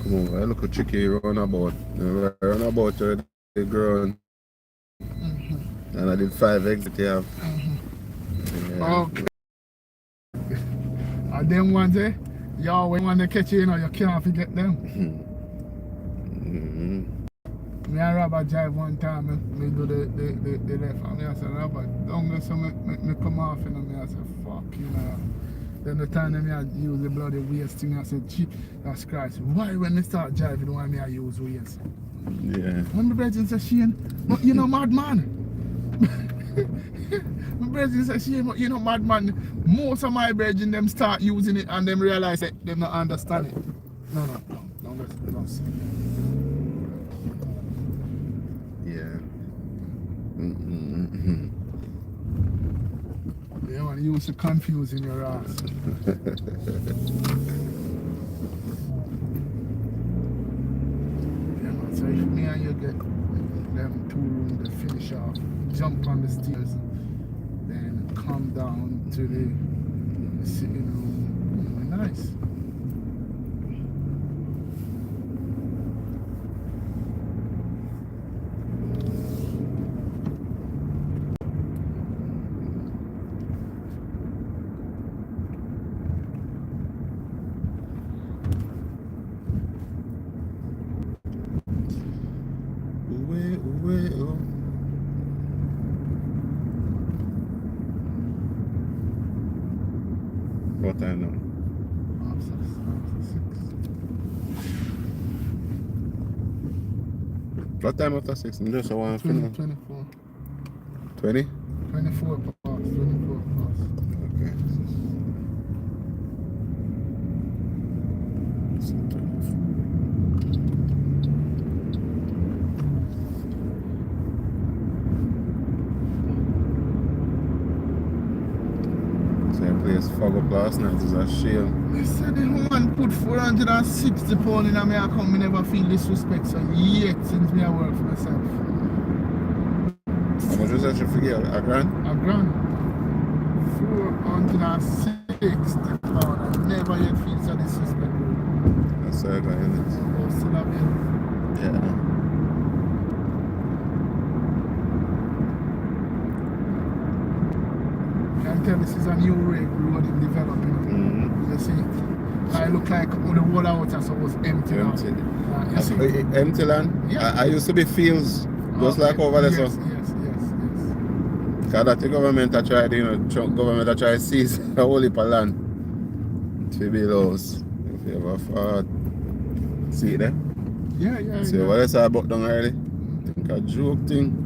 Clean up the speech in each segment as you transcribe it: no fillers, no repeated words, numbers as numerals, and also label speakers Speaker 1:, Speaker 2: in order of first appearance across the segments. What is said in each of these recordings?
Speaker 1: come over. I look at tricky roundabout. Roundabout already grown. And I did 5 exit you have. Yeah.
Speaker 2: Okay. And them ones, you always want to catch you, you can't forget them. Me and Robert drive one time, me do the left, and me I said, Robert, don't go so me come off, and me I said, fuck, Then the time me I use the bloody waste thing, I said, gee, that's Christ. Why when me start driving, why me I use waste?
Speaker 1: Yeah.
Speaker 2: When my brethren say, Shane, but you know, madman. My brethren say, Shane, but you know, madman. Most of my brethren, them start using it and them realize that them not understand it. No, listen.
Speaker 1: Yeah.
Speaker 2: You want to use to confuse in your ass. So if me and you get them 2 rooms to finish off, jump on the stairs, then come down to the sitting room, nice.
Speaker 1: What time now?
Speaker 2: After 6.
Speaker 1: What time after 6? I'm just one
Speaker 2: 24.
Speaker 1: 20?
Speaker 2: 24 past.
Speaker 1: Okay. Same place fog up last night is a shame.
Speaker 2: They said the woman put 460 pounds in me account. Me never feel disrespect so yet since me I work for myself.
Speaker 1: How much was that you forget? $1,000?
Speaker 2: $1,000. 460 pounds. I never yet feel so disrespectful.
Speaker 1: That's how I got in it.
Speaker 2: Supposed to have been.
Speaker 1: Yeah.
Speaker 2: Can tell this is a new road developing. You see, I look like all the wall out so it was empty. You see?
Speaker 1: Empty land?
Speaker 2: Yeah.
Speaker 1: I used to be fields, just like over there.
Speaker 2: Yes.
Speaker 1: Because that the government I tried, government I try to seize a whole heap of land to build house. If you ever thought, see it there?
Speaker 2: Yeah.
Speaker 1: See what I saw about down early? I think a joke thing.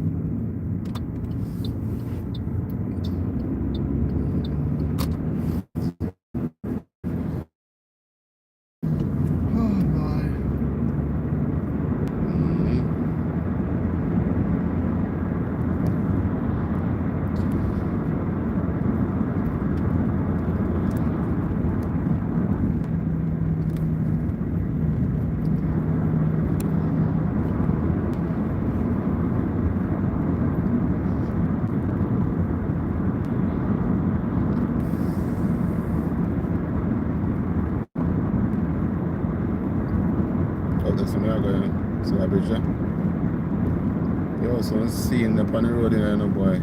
Speaker 1: So I bridge there. Yo, some scene up on the road here, no boy.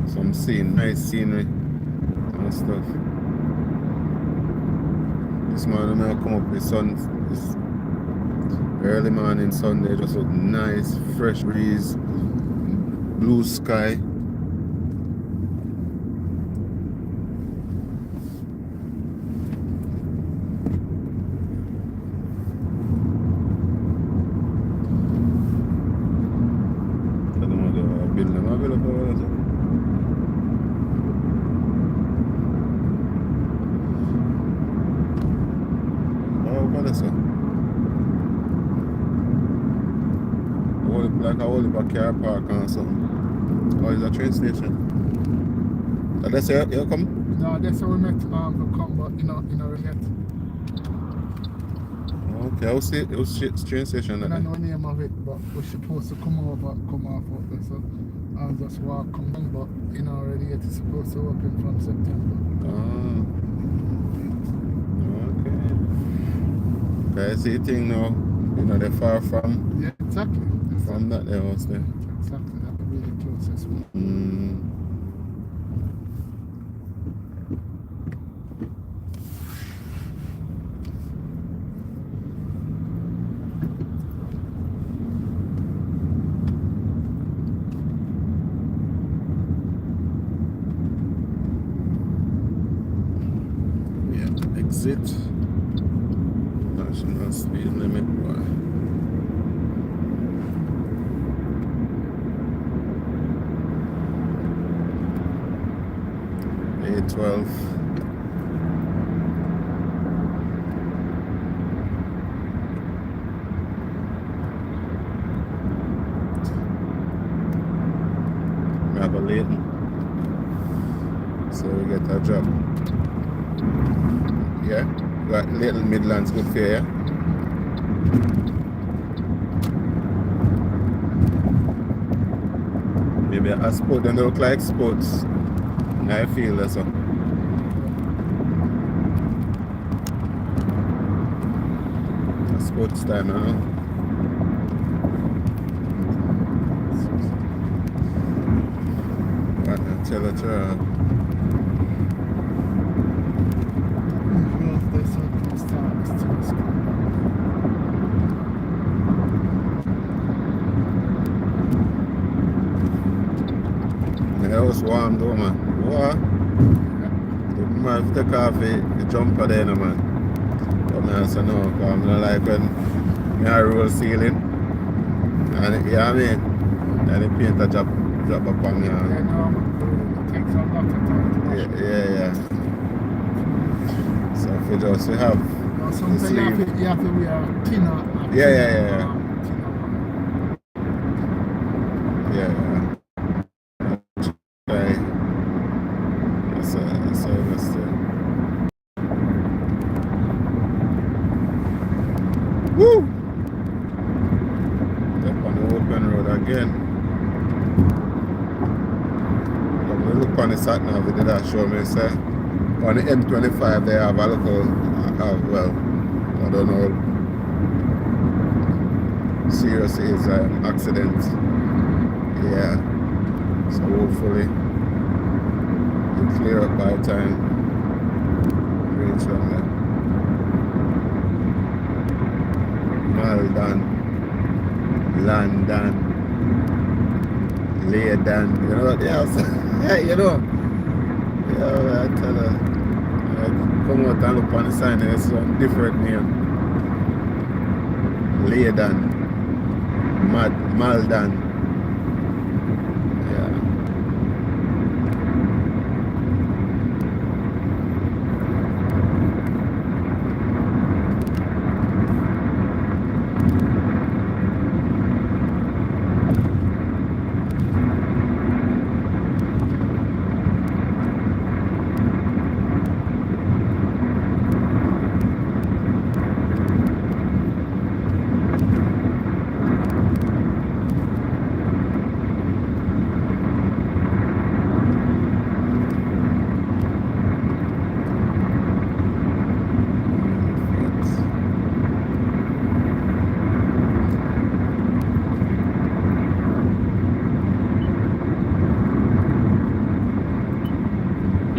Speaker 1: Some scene, nice scenery and stuff. This morning I come up with sun, this early morning Sunday, just look nice, fresh breeze, blue sky. Like a whole car park or something. Or is a train station? That's how you come?
Speaker 2: No, that's how we met come, but you know yet.
Speaker 1: Okay, I will see it was train station.
Speaker 2: I don't know the name of it, but we're supposed to come off out there, so I'll just walk come down, but already yet it's supposed to open from September.
Speaker 1: Okay. Okay, I see the thing now. You know, they're far from.
Speaker 2: Yeah, exactly.
Speaker 1: From that there house there.
Speaker 2: Exactly, that's the really closest one.
Speaker 1: Yeah, exit. National speed limit. A12. We have a Leighton. So we get a drop. Yeah? Got Little Midlands good for you, yeah? Maybe a sport, they look like sports. I feel that's so. Sports time, huh? What a teletra. It was warm though, man. What? The man take off the jumper there, no, man. But I say no, because I'm not like when I roll ceiling. And you know what I mean? And the paint drop up on me.
Speaker 2: Yeah, no, it takes a lot of time to
Speaker 1: Yeah. So if you just have
Speaker 2: no, sometimes you have to wear thinner.
Speaker 1: Yeah. Right. That's it. Woo! Step on the open road again. When we look on the sat nav, they did that show me, say, on the M25 they have a local, well, I don't know, serious is accident. Yeah. So hopefully it clear up by the time reach on there. Maldan, London, Leyden, you know what else? You know. Yeah, I tell her. I come out and look on the sign and it's a different name. Leyden, Maldan.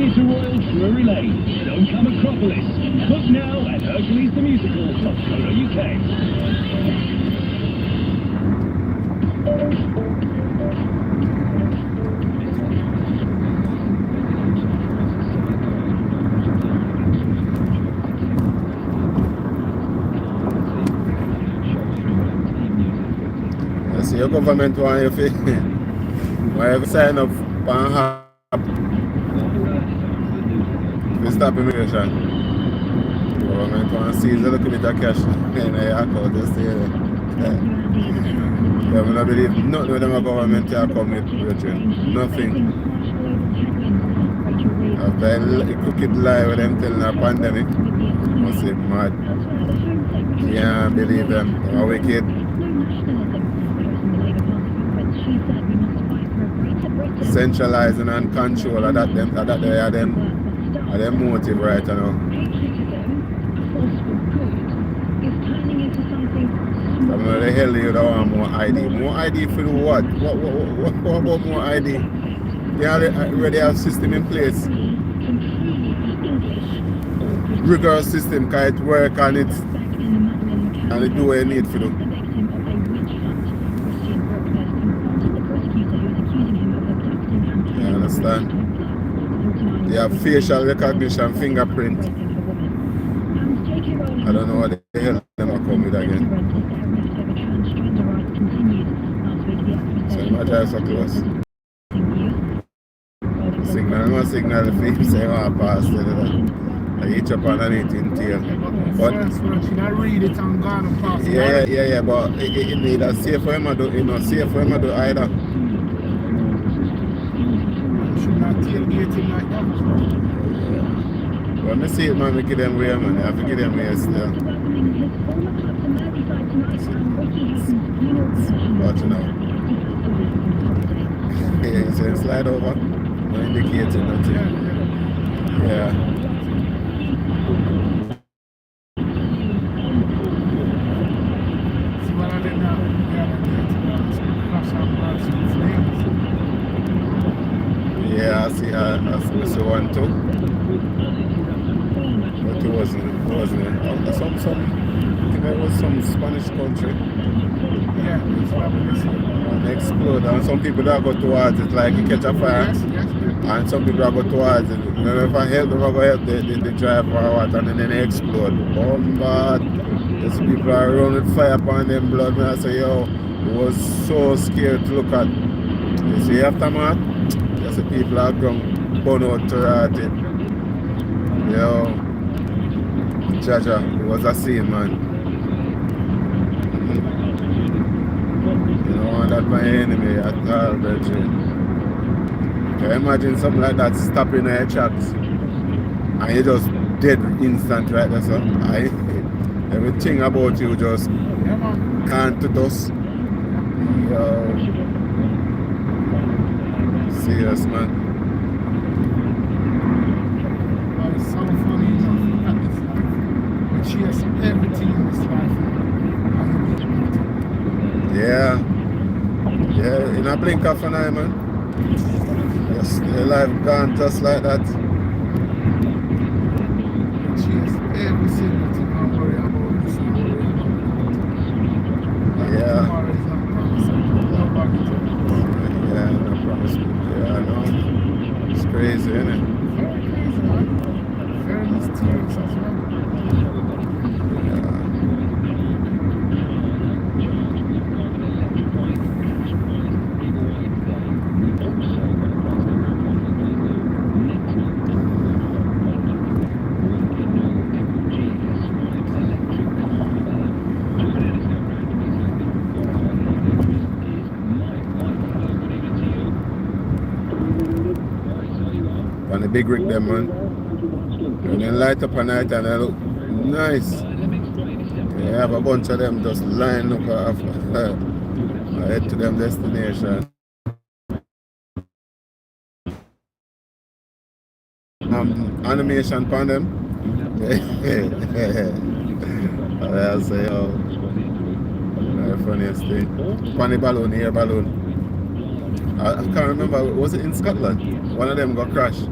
Speaker 3: To Royal Drury Lane, don't come Acropolis. Book now at Hercules the Musical.co.uk.
Speaker 1: I see your government want you to sign up for stop immigration. Government want to seize a little bit of cash in your account this year. Yeah, I don't believe nothing with them government can come with Richard. Nothing. After a crooked lie with them telling a pandemic, must be mad. Can't believe them. They are wicked. Centralizing and control of that they are them motive right now.
Speaker 4: Is turning into something
Speaker 1: know the hell you don't want more ID. More ID for the what? What about more ID? They already have system in place. Rigorous system, can it work and it do what you need to do. You understand? They have facial recognition, fingerprint. I don't know what the hell them are come with again. So my drive so close. Signal the film say I pass I hitch up underneath in tail. But
Speaker 2: first one, should I read it and go and pass it?
Speaker 1: yeah, but it need a safe for him to do, safe for him to do either.
Speaker 2: Should not tailgate him like that.
Speaker 1: When I see it, man, we give them way, man. I have to give them way still. Watch now. Yeah, so slide over. No indicator, nothing. Yeah.
Speaker 2: See what I did now?
Speaker 1: Yeah, I see one too. But it wasn't it? Some I think it was some Spanish country.
Speaker 2: Yeah, it's probably the same.
Speaker 1: And explode, and some people that go towards it like you catch a fire.
Speaker 2: Yes.
Speaker 1: And some people that go towards it. You know, if I help them, I go help the driver or what, and then they explode. Oh God. There's people are running fire upon them blood, and I say, yo, it was so scared to look at. You see aftermath? There's the people are going burn out to rot it. Yo, Jaja, it was a scene, man. You don't want that my enemy at all, Virgin. Can you imagine something like that stopping in your tracks? And you just dead instant right there, so everything about you just can't to dust. Yo. Serious, man.
Speaker 2: But it's so funny enough that this life, we chase everything in this life and we get nothing.
Speaker 1: Yeah, in a blink of an eye, man. Yes, your life gone just like that.
Speaker 2: We chase every single thing and worry about this and worry about that.
Speaker 1: Yeah.
Speaker 2: Tomorrow is not promising. Nobody to
Speaker 1: Yeah, no promise. Yeah, I know. It's crazy, isn't it?
Speaker 2: very crazy, man. Very mysterious as well.
Speaker 1: And the big rig them, man. And then light up a night and they look nice. You have a bunch of them just line up head to them destination. Animation on them. I'll say, oh, the funniest thing. Funny balloon, air balloon. I can't remember, was it in Scotland? One of them got crashed.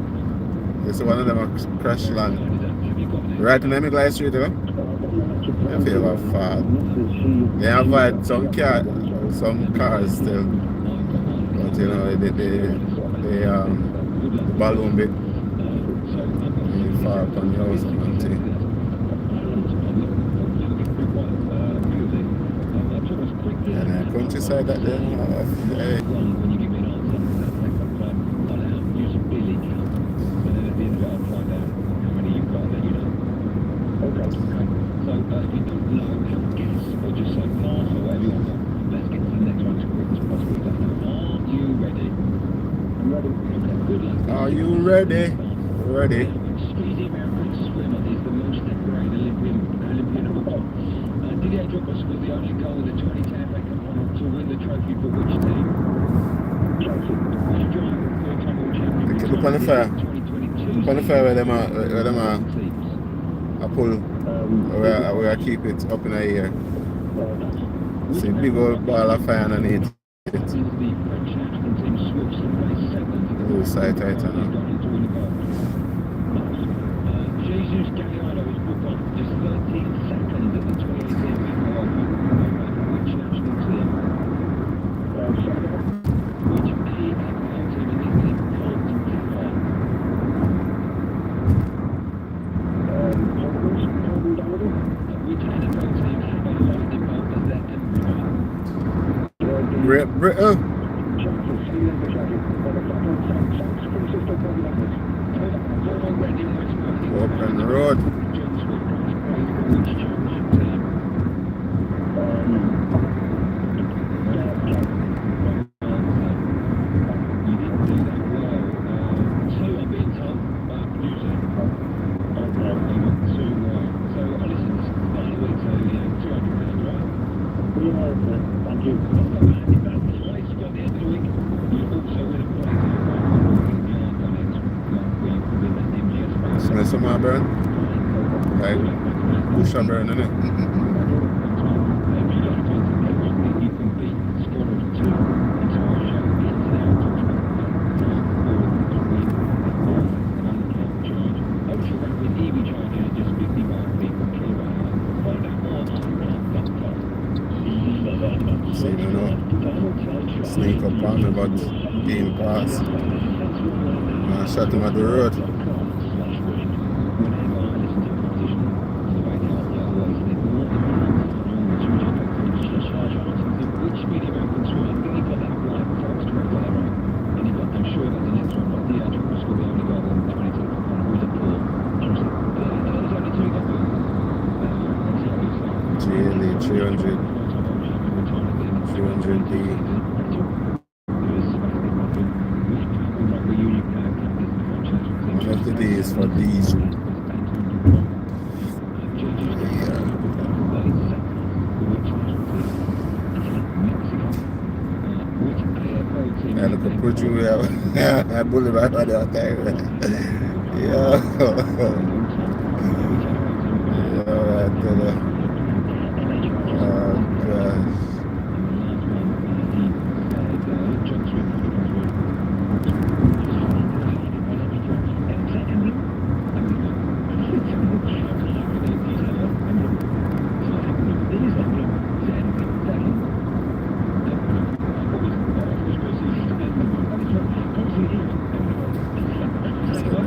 Speaker 1: You see one of them crash land. Right in the middle of the street, you know? I feel a fall. They avoid some cars still. But you know, the balloon bit far upon the house and thing. And the countryside that they have. Are you ready? Ready. Look on the fire. Look on the fire where them I pull, where I keep it up in the air. See a big old ball of fire underneath it. Lose sight right now.
Speaker 3: Jesus Galliano is booked on just 13 seconds at the 2018 which national team? Which A11 team in Italy can't which NFL team have a lightning bolt as their emblem?
Speaker 1: Great Britain. Open road. Smell some more burn? Like bush a burn, innit? See, you know, sneak up on me, but being passed. I shot him at the road. GLE 300D. One of the days for diesel. Yeah, look at put you here. I bully my body out there. Yeah. Yeah, I tell you. Oh, gosh.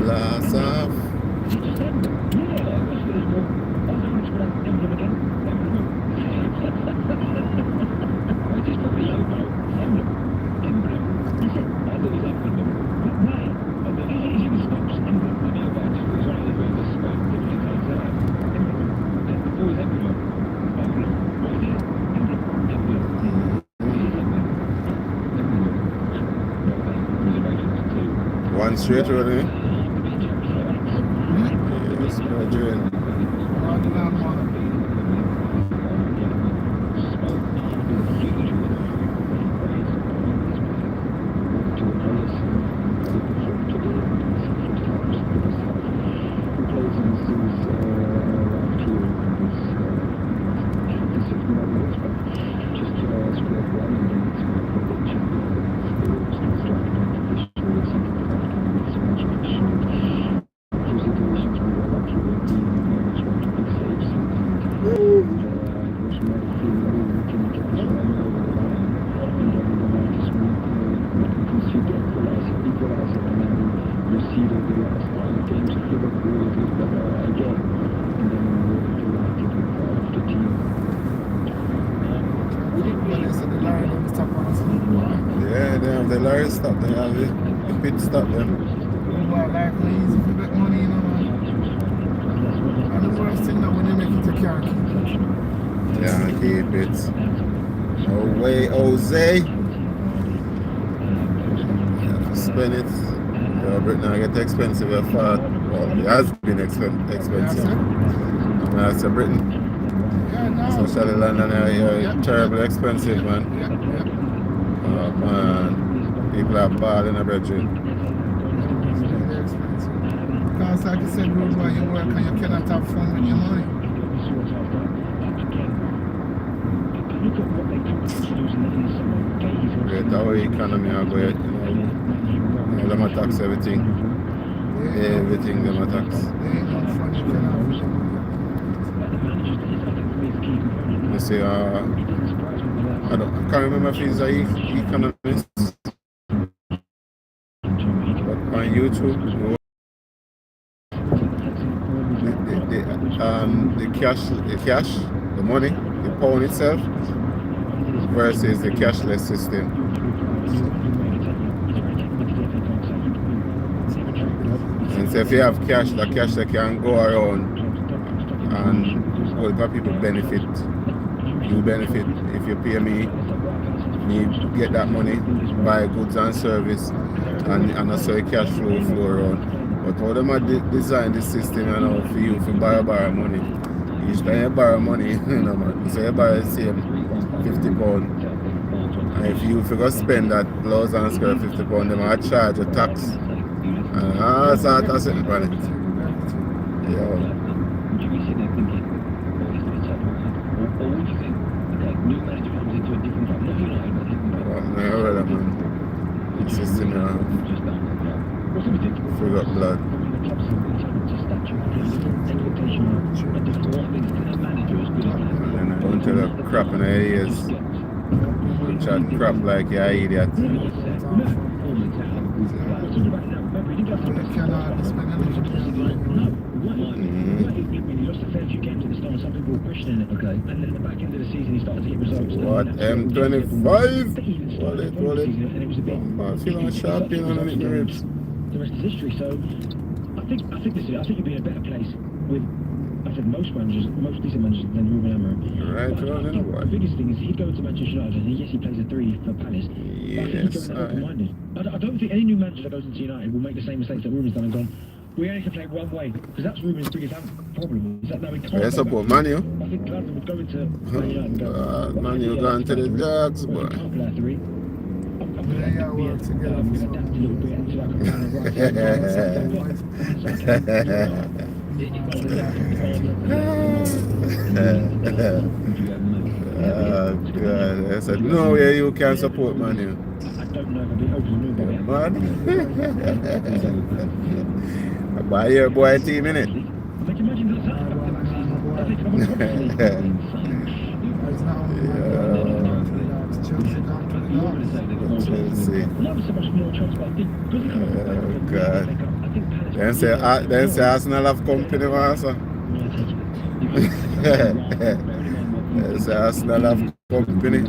Speaker 1: Blast off. One straight road, eh? Yes, my dream. Yeah, they have the lorry stop, they have the pit stop them.
Speaker 2: Like lazy for that money, you know, man. And the worst thing that when you make it, you can't keep it.
Speaker 1: Yeah, keep it. No way, Jose. You have to spend it. Yeah, Britain, I get expensive at far. Well, it has been expensive. That's a Britain.
Speaker 2: Yeah, no.
Speaker 1: Especially London, terribly expensive, man. Oh, man. People are balling a bedroom.
Speaker 2: Because like you said, rude boy, you work and you cannot have fun with your money.
Speaker 1: get our economy are going, them attacks everything. Everything them attacks. You see, I can't remember if he's an economist, but on YouTube, the cash, the money, the pound itself, versus the cashless system. And so if you have cash, the cash that can go around and other people benefit. You benefit if you pay me get that money, buy goods and service, and I say cash flow around. But how them design the system for you to borrow money. Each time you borrow money, man. So you borrow the same £50. And if you forgot to spend that blouse and skirt £50, they might charge a tax. And all sorts of things on it. Yeah. The system forgot blood. And I don't tell the crap in their ears. Chat crap like you're an idiot. What? M25? Roll it. I'm feeling sharp in on the ribs.
Speaker 3: The rest is history. So I think this is it. I think you'd be in a better place with most managers, most decent managers than Ruben Amorim.
Speaker 1: Right,
Speaker 3: the biggest thing is he'd go to Manchester United and yes, he plays a 3 for Palace.
Speaker 1: Yes,
Speaker 3: open-minded. I don't think any new manager that goes into United will make the same mistakes that Ruben's done and gone, we only can play one way, because that's Ruben's biggest problem. Is that now we can't.
Speaker 1: I support Manu.
Speaker 3: I think Gladden would go into Man United and go,
Speaker 1: Manu going to the dogs, boy.
Speaker 3: Can't play a 3.
Speaker 2: Yeah, work together.
Speaker 3: Adapt a little bit to like
Speaker 1: Oh God! I said no way you can support Manu.
Speaker 3: I don't know if I'll be open to
Speaker 1: Man. Buy your boy team in it. Chelsea. Oh God. Then say Arsenal have company also. Then say Arsenal have company.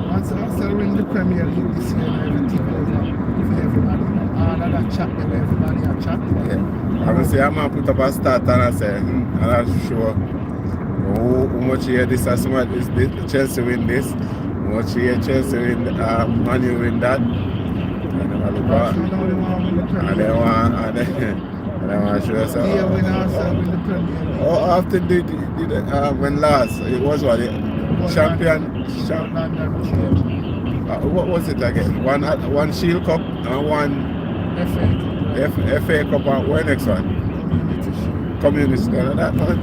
Speaker 2: Once we're in the Premier League this year, everything goes up for everybody. All of that chat, everybody a chat.
Speaker 1: Yeah. I will say I'm gonna put up a start and I say, and I'll show how much here this as much is this Chelsea win this, how much here Chelsea win Man U win that. And then I look back and then I want to show us how often did when last it was what champion what was it again? One Shield Cup and one FA Cup and what next one? Community Shield, that one.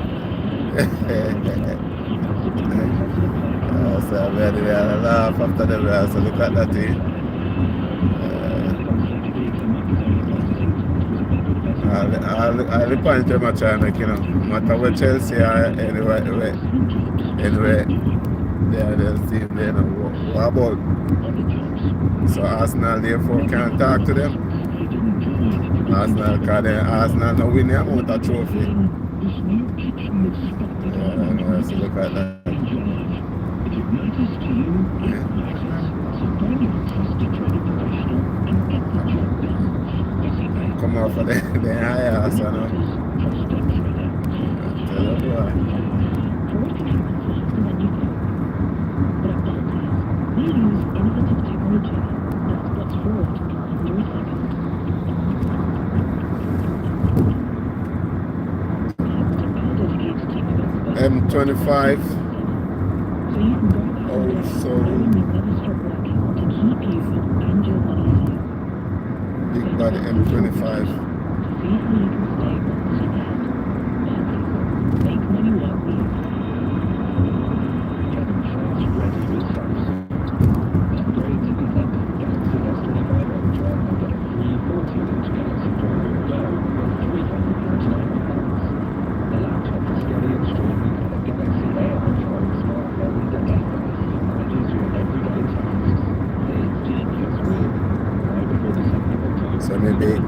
Speaker 1: So I'm ready to laugh after the rest. So look at that thing. I'll point to my try make, no matter where Chelsea are anyway, they'll see them there. What about? So Arsenal therefore can't talk to them. Arsenal no win the amount of trophy. So look at that. Yeah. Come off of the high ass, you know. Tell you what. M25 also big body M25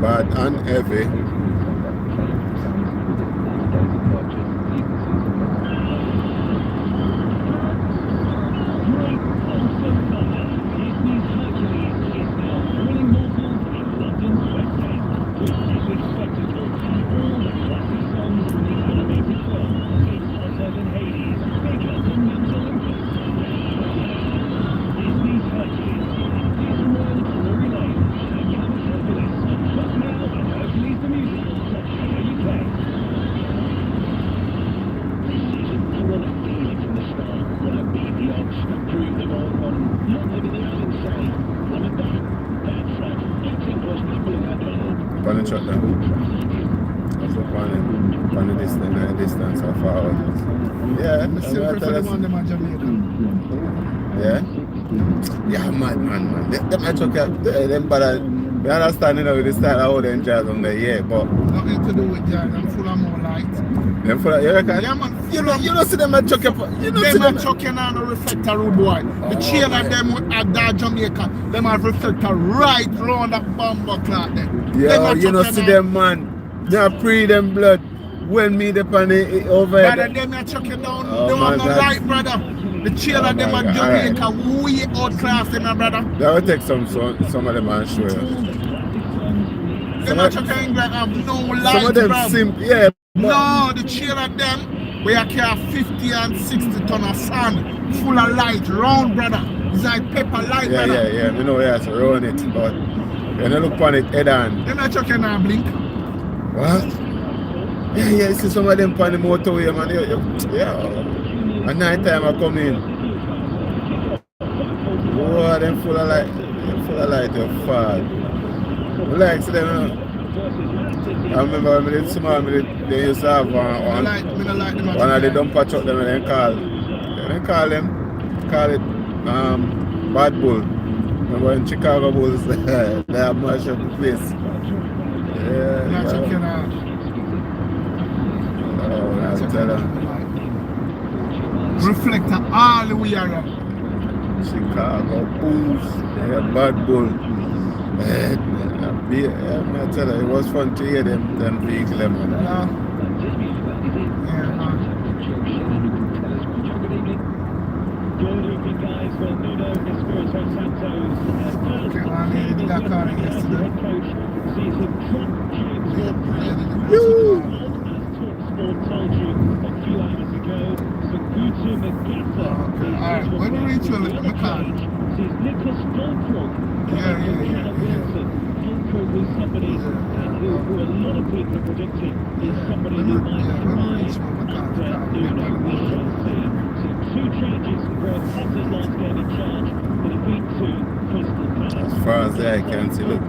Speaker 1: bad and heavy. Funny shot there. That's what funny distance how far out. Yeah,
Speaker 2: The silver for the one them at Jamaica.
Speaker 1: Yeah? Yeah, man. Them I took them but I understand, you know, with the style how they jazz on there, yeah, but
Speaker 2: Nothing to do with jazz, I'm full of more light.
Speaker 1: them full of, you reckon?
Speaker 2: Yeah, man.
Speaker 1: You don't see them at chuck up. You don't see
Speaker 2: Them
Speaker 1: them
Speaker 2: are chucking on a reflector, rude boy. The chain of them at that Jamaica, them have reflector right round that bumper clock there.
Speaker 1: Yeah, you don't see them, man. They are pre them blood. When me the pan over here.
Speaker 2: Brother, them are chucking down.
Speaker 1: Oh,
Speaker 2: They
Speaker 1: man,
Speaker 2: have no light, brother. The chain of them at Jamaica, we outclass them, my brother.
Speaker 1: They will take some of them and show you.
Speaker 2: Them are chucking England have no light,
Speaker 1: Some of them
Speaker 2: bro.
Speaker 1: simple, yeah.
Speaker 2: No, the chain of them, we are carry 50 and 60 ton of sand, full of light, round, brother. It's like pepper light, brother.
Speaker 1: Yeah. We know we have to run it, but when you look on it head on.
Speaker 2: Them are chucking on blink.
Speaker 1: What? Yeah, you see some of them on the motorway, man. Yeah. At night time I come in. Oh, them full of light, you're far. I like see them, you know. I remember when we did small, they used to have one of the dumper truck them and they call it Bad Bull. Remember in Chicago Bulls, they have mashed up the place. Yeah. Oh, I'll tell you.
Speaker 2: Reflector all the way around.
Speaker 1: Chicago Bulls, yeah, Bad Bull. I tell you, it was fun to hear them vehicle, man.
Speaker 2: Alright, when we reach the mechanic. Yeah.
Speaker 3: Who's somebody who a lot of people are predicting is somebody who might rise and Nuno we shall see. So 2 changes from Potter's last game in charge, the defeat to Crystal Palace.
Speaker 1: As far as I can see, look,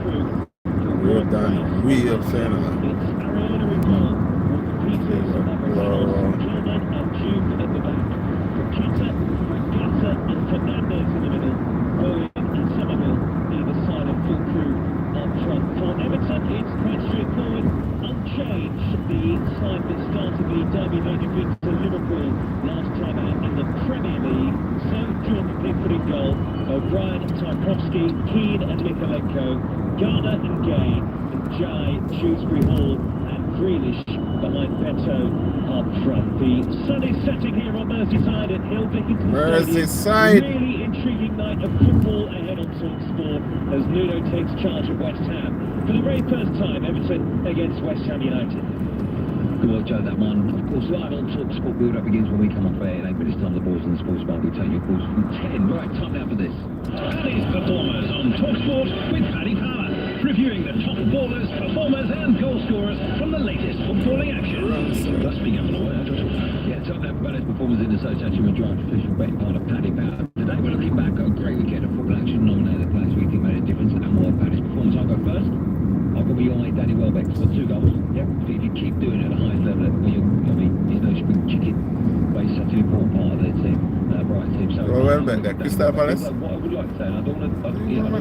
Speaker 1: we're done way up there now.
Speaker 3: It's Arena in goal, Peters, Gilman and Jude at the back. Kita, Gata and Fernandez in the middle, Bowen and Somerville either side of full crew. For Everton, it's quite straightforward, unchanged. The side that started the derby no defeat to Liverpool last time out in the Premier League. So Jordan Pickford in goal, O'Brien, Tarkowski, Keane and Mikalenko, Garner and Gay, and Jai, Shrewsbury Hall and Grealish behind Beto up front. The sun is setting here on Merseyside at Hill Dickinson
Speaker 1: Merseyside.
Speaker 3: Really intriguing night of football ahead on TalkSport as Nuno takes charge of West Ham. For the very first time, Everton against West Ham United.
Speaker 4: Good work, Joe, that one. Of course, live on TalkSport build-up begins when we come off air. In 8 minutes time, the boys in the sports bar will take your calls from 10. Right, time now for this.
Speaker 5: Paddy's Performers on TalkSport with Paddy Power. Reviewing the top ballers, performers and goal scorers from the latest footballing action. Plus, we give them a word.
Speaker 4: Yeah, time now for Paddy's Performers in association with Drive official betting partner Paddy Power. Today we're looking back at a great weekend of football action. Nominated players we think made a difference and more Paddy's Performance. I'll go first. I've got your mate Danny Welbeck for 2 goals. Yep. If you keep doing it at the highest level, he's no spring chicken, but he's such an important part of their team, Brighton team. So
Speaker 1: Welbeck there, Crystal Palace.
Speaker 4: What I would like to say, and I don't want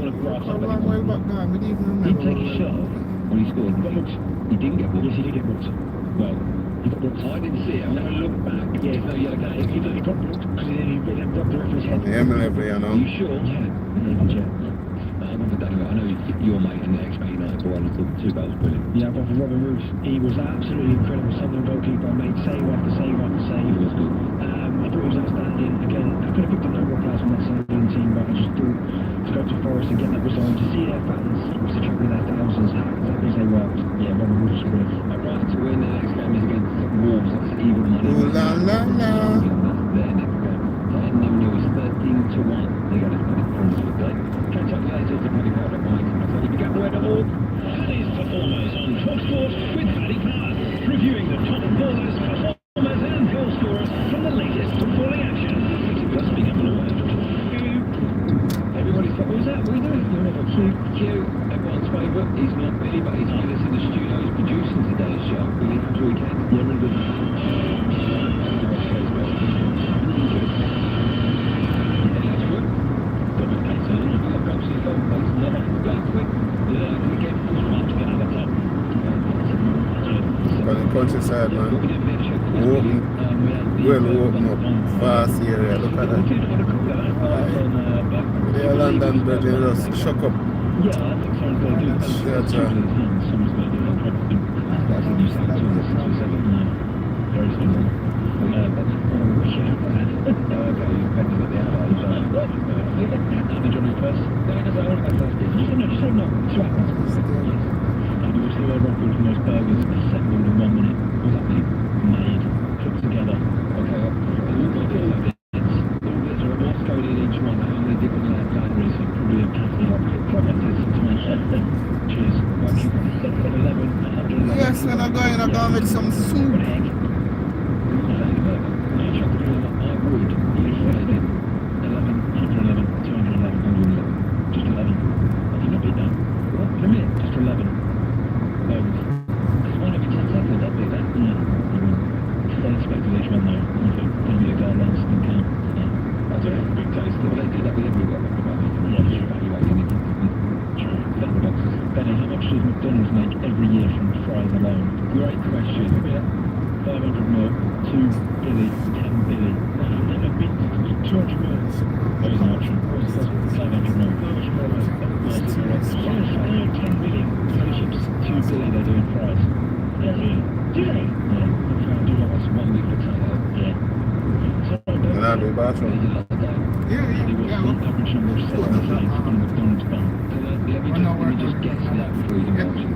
Speaker 4: to grass up anyone.
Speaker 2: Welbeck now, we didn't even
Speaker 4: He
Speaker 2: remember.
Speaker 4: take his shot when he scored. He didn't get booked. Yes, he did get booked. Well, he got booked. I didn't see it. I'm going to look back. Yeah, no yellow card. He got booked, and then he dropped the referee's head.
Speaker 1: Yeah, you know.
Speaker 4: Are you sure? Yeah. I remember Danny. I know you're mate and ex-Man United. for one. I thought the two goals brilliant.
Speaker 3: Yeah, but for Robin Roos, he was absolutely incredible. Southern goalkeeper, made save after save after save.
Speaker 4: He was good.
Speaker 3: I thought he was outstanding. Again, I could have picked a number of players from that Sunderland team, but I just thought to go to Forest and get that result, to see their fans obviously travelling their thousands, how exactly as they were. Yeah, Robin Roos was brilliant.
Speaker 4: Right to win. The next game is against Wolves. That's even money.
Speaker 1: Ooh la la la.
Speaker 4: That's their next game. 10-0 is 13-1. They got it for the day. Catch up later to Paddy Power at Mike. I'll tell you, begattheway.org.
Speaker 5: Paddy's performers on TalkSport with Paddy Power, reviewing the top ballers, performers and goal scorers from the latest footballing action. Let's begin the word.
Speaker 4: Everybody's got, what was that? What are you doing? Q, everyone's favourite. He's not Billy, but he's with us in the studio. He's producing today's show. Billy, how's your weekend?
Speaker 3: Yeah, really good.
Speaker 1: On the countryside, man. Open up. Vast area. Look at that. The London bridge is just shook up.
Speaker 3: Yeah, I think someone's going to do that.
Speaker 1: Shut up.
Speaker 3: Someone's going to do that. That's a new sound. Very simple.
Speaker 4: Okay, you've been at the outside.
Speaker 3: Did you want to go first? No, I want to go first. Just say no. You see where Rockwood from those burgers assembled in 1 minute. Was that made, put together?
Speaker 4: Okay, what's going in each one? How many different libraries?
Speaker 3: Probably a patty. Probably cheers. 11.
Speaker 2: Yes, when I'm going to make some soup.
Speaker 3: McDonald's make every year from fries alone?
Speaker 4: Great question.
Speaker 3: 500 mil, 2 billy, 10 billy. Never been 200 mil. There was an option. 500 mil. 10 billion. Friendships, 2 billy they're doing fries. Yeah, do they? Yeah. Do like 1 week potato. Yeah.
Speaker 1: And I'll do bathroom.
Speaker 2: Yeah.
Speaker 3: Average number of seconds on a McDonald's bun.
Speaker 4: Let me just guess that before you can watch it.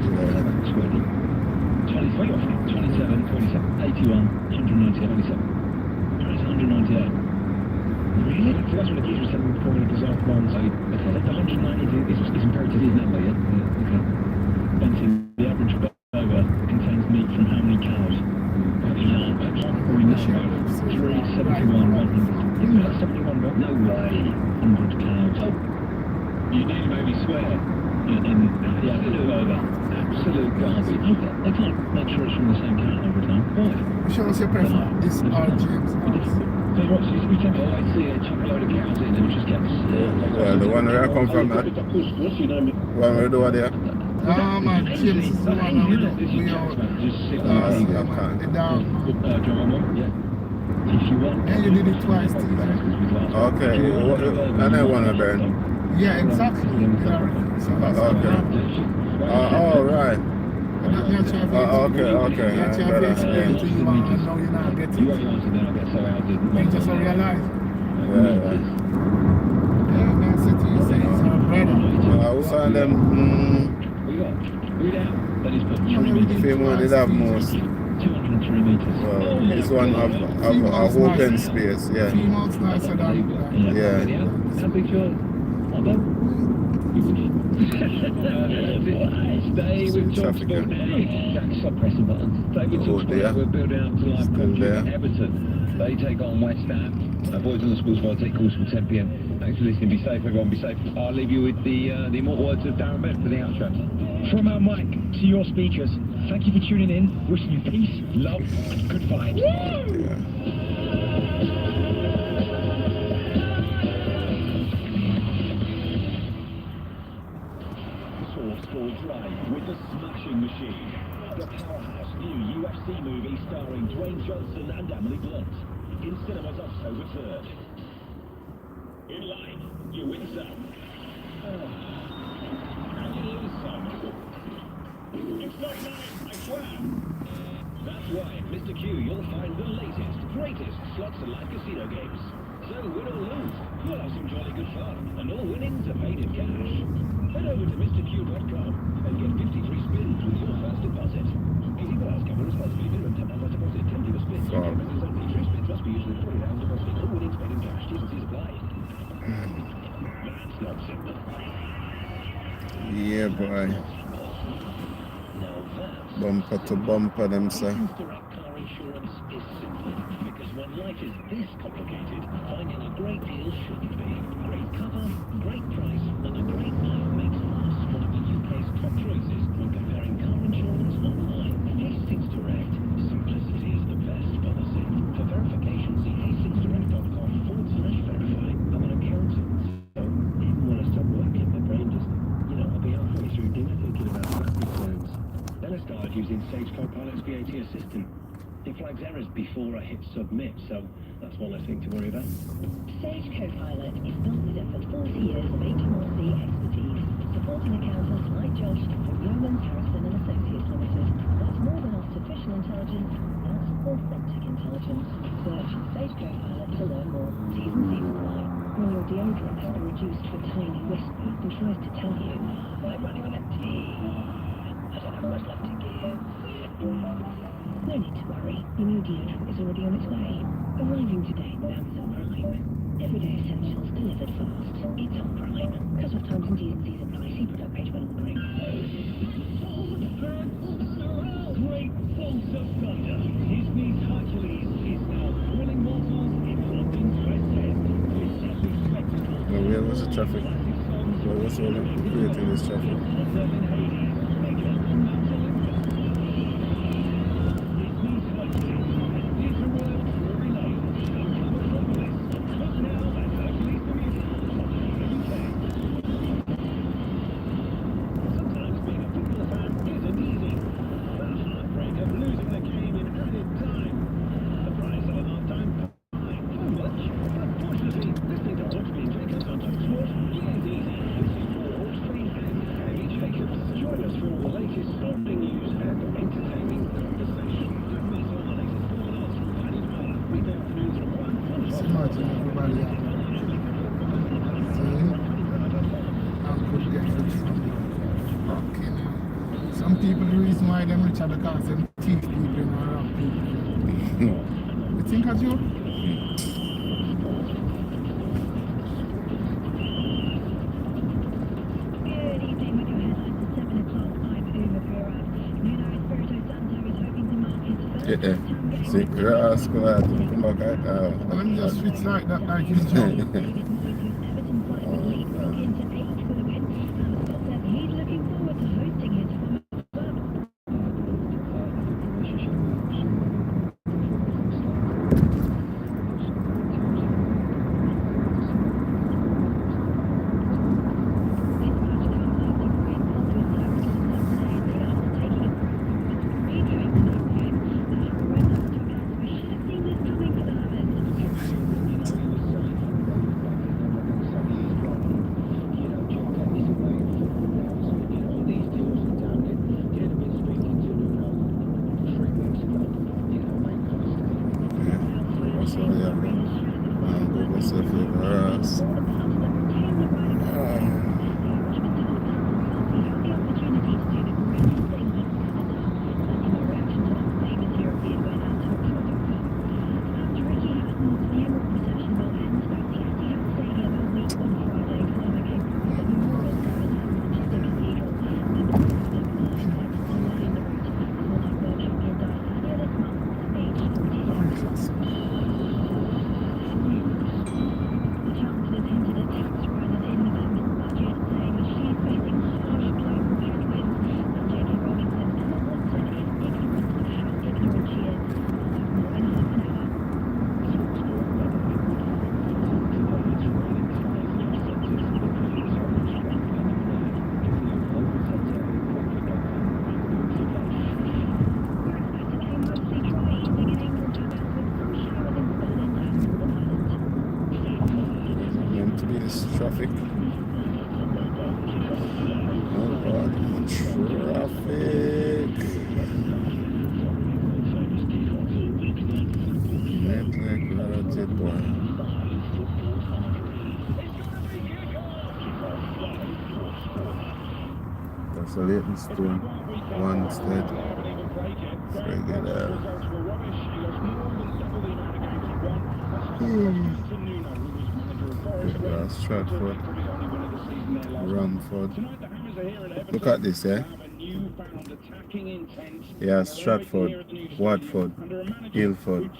Speaker 3: 23 off it. 27, 81, 198, 198. Really? So that's what the geezer was telling me before in a bizarre one. So, okay, the 190 is imperative number, yeah? Okay. Bunting, the average burger contains meat from how many cows? We know. 371, 100. Isn't that 71, but no way. 100 cows. Oh.
Speaker 4: You nearly made me swear. Absolute garbage.
Speaker 3: They can't make sure it's from the same cow every time. Why?
Speaker 2: Show us your preference. It's our James.
Speaker 3: So what, you tell me,
Speaker 4: Oh, I see it. Chuck a load of cows in and it just gets...
Speaker 1: Yeah, the one where I come from, man. One where do what there?
Speaker 2: Man, James is the one we are. The dog.
Speaker 3: If you want...
Speaker 2: And you did it twice, Steve.
Speaker 1: Okay, and then one of them.
Speaker 2: Yeah, exactly.
Speaker 1: Okay. All right. Okay.
Speaker 2: That's your face explain to you, and now you're not getting
Speaker 4: You
Speaker 2: it.
Speaker 4: only answered then I get so out
Speaker 2: You just don't realize.
Speaker 1: Yeah.
Speaker 2: Yeah, man, so to you say it's our brother.
Speaker 1: Who saw them?
Speaker 3: We got read out. That is put 3
Speaker 2: Yeah,
Speaker 3: meters.
Speaker 1: Same one they have most.
Speaker 3: 203 meters.
Speaker 1: Well, this one have open space, yeah.
Speaker 2: 3 months nicer than.
Speaker 1: Yeah.
Speaker 3: How big your...
Speaker 4: Stay with TalkSport now. Jack, stop pressing buttons. Stay with TalkSport. We're building up to live coverage of Everton. They take on West Ham. Boys on the Sports Bar take calls from 10 p.m. Thanks for listening. Be safe, everyone. Be safe. I'll leave you with the immortal words of Darren Bent for the outro.
Speaker 3: From our mic to your speakers, thank you for tuning in. Wishing you peace, love, and good vibes.
Speaker 1: Yeah.
Speaker 5: Drive with the Smashing Machine. The powerhouse new UFC movie starring Dwayne Johnson and Emily Blunt. In cinemas October 3rd. In life, you win some. And you lose some. It's not nice, I swear.
Speaker 4: That's right, Mr. Q, you'll find the latest, greatest slots and live casino games. So win or lose, you'll have some jolly good fun, and all winnings are paid in cash. Head over to MrQ.com and get 53 spins with your first deposit. 18 plus, gamble responsibly, minimum £10 deposit, 10 per spin, UK members only. 3 spins must be used with £40 deposit. All winnings paid in cash, T's and C's apply. That's not simple.
Speaker 1: Yeah, boy.
Speaker 4: Now that's...
Speaker 1: Bumper to bumper, them say.
Speaker 4: Direct car insurance is simple, because when life is this complicated, finding a great deal shouldn't be. Great cover, great price, and a great deal makes us one of the UK's top choices when comparing car insurance online. Hastings Direct. Simplicity is the best policy. For verification, see hastingsdirect.com/verify. I'm an accountant, so even when I stop working, my brain just, I'll be halfway through dinner thinking about traffic codes. Then I started using Sage Copilot's VAT Assistant. It flags errors before I hit submit, so that's one less thing to worry about.
Speaker 6: Sage Copilot is built with over 40 years of HMRC expertise, supporting accountants like Josh from Yeoman, Harrison and Associates Limited. That's more than artificial intelligence, that's authentic intelligence. Search Sage Copilot to learn more. T's and C's apply. When your deodorant has been reduced to a tiny whisper and tries to tell you, I'm running on empty, I don't have much left to give. No need to worry, your new deodorant is already on its way. Arriving today with Amazon Prime. Everyday essentials delivered fast. It's on Prime. Because of times and T's and C's apply. See product page when ordering.
Speaker 5: Great bolts of thunder. Disney's Hercules is now thrilling mortals in London's West End. With epic spectacle.
Speaker 1: Now, where was the traffic? What was all creating this traffic?
Speaker 2: Imagine everybody out. And could get rich from you. Fucking hell. Some people, the reason why them rich are because them thief people and rob people. You think of you?
Speaker 6: Good evening with your headlines at 7 o'clock. I'm Uma Pura. Nuno Espirito Santo is hoping to mark his first
Speaker 1: Yeah.
Speaker 6: time
Speaker 1: See, you're asking that. Come back.
Speaker 2: Let me just switch like that, like his job.
Speaker 6: David Moyes' Everton side would lead broke into 8 for the win, and the Scot says he's looking forward to hosting his former club. This match comes after Ryan Baldwin's tackle on Saturday, and after taking a reviewing the game, the Red Hot dugouts should have seen this coming for the Hammers.
Speaker 1: So, yeah. Go myself in the ass. Traffic. Oh God, traffic. So Leytonstone, one instead. Regular. Stratford, Romford. Look at this, eh? Yeah, Stratford, Watford, Guildford.